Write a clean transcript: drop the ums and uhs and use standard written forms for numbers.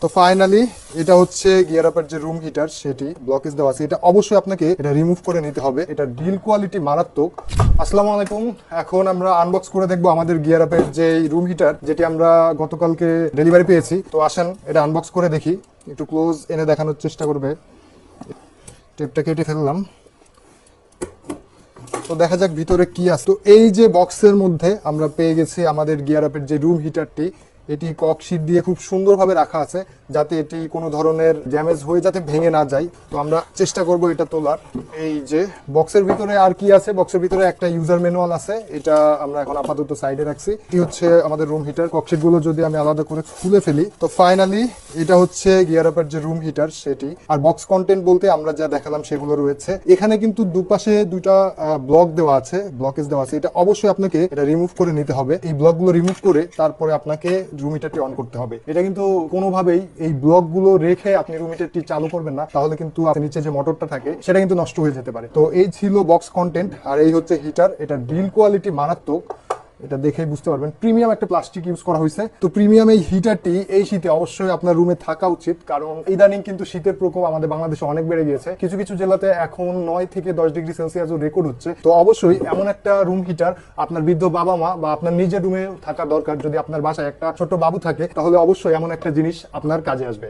তো ফাইনালি এটা হচ্ছে গিয়ার আপের যে রুম হিটার সেটি ব্লকেজ দেওয়া আছে। এটা অবশ্যই আপনাকে এটা রিমুভ করে নিতে হবে। এটা ডিল কোয়ালিটি মারাত্মক। আসসালামু আলাইকুম। এখন আমরা আনবক্স করে দেখবো আমাদের গিয়ার আপের যে রুম হিটার, যেটি আমরা গতকালকে ডেলিভারি পেয়েছি। তো আসেন এটা আনবক্স করে দেখি। একটু ক্লোজ এনে দেখানোর চেষ্টা করবে। টেপটা কেটে ফেললাম। তো দেখা যাক ভিতরে কি আছে। তো এই যে বক্সের মধ্যে আমরা পেয়ে গেছি আমাদের গিয়ার আপের যে রুম হিটারটি। এটি কক শীট দিয়ে খুব সুন্দরভাবে রাখা আছে, যাতে এটি কোনো ধরনের ড্যামেজ হয়ে যাতে ভেঙে না যায়। তো আমরা চেষ্টা করব এটা তোলার। এই যে বক্সের ভিতরে আর কি আছে, বক্সের ভিতরে একটা ইউজার ম্যানুয়াল আছে, এটা আমরা এখন আপাতত সাইডে রাখছি। এটি হচ্ছে আমাদের রুম হিটার। কক শীট গুলো যদি আমি আলাদা করে খুলে ফেলি, তো ফাইনালি এটা হচ্ছে গিয়ার আপের যে রুম হিটার সেটি। আর বক্স কন্টেন্ট বলতে আমরা যা দেখালাম সেগুলো রয়েছে। এখানে কিন্তু দুপাশে দুইটা ব্লক দেওয়া আছে, ব্লকেজ দেওয়া আছে। এটা অবশ্যই আপনাকে এটা রিমুভ করে নিতে হবে। এই ব্লকগুলো রিমুভ করে তারপরে আপনাকে রুম হিটারটি অন করতে হবে। এটা কিন্তু কোনোভাবেই এই ব্লকগুলো রেখে আপনি রুম হিটারটি চালু করবেন না, তাহলে কিন্তু আপনার নিচে যে মোটরটা থাকে সেটা কিন্তু নষ্ট হয়ে যেতে পারে। তো এই ছিল বক্স কন্টেন্ট, আর এই হচ্ছে হিটার। এটা বিল্ড কোয়ালিটি মারাত্মক, এটা দেখেই বুঝতে পারবেন। প্রিমিয়াম একটা প্লাস্টিক ইউজ করা হয়েছে। তো প্রিমিয়াম এই হিটারটি এই শীতে অবশ্যই আপনার রুমে থাকা উচিত, কারণ ইদানিং কিন্তু শীতের প্রকোপ আমাদের বাংলাদেশে অনেক বেড়ে গিয়েছে। কিছু কিছু জেলাতে এখন 9 থেকে 10 ডিগ্রি সেলসিয়াসও রেকর্ড হচ্ছে। তো অবশ্যই এমন একটা রুম হিটার আপনার বৃদ্ধ বাবা মা বা আপনার নিজের রুমে থাকা দরকার। যদি আপনার বাসায় একটা ছোট বাবু থাকে, তাহলে অবশ্যই এমন একটা জিনিস আপনার কাজে আসবে।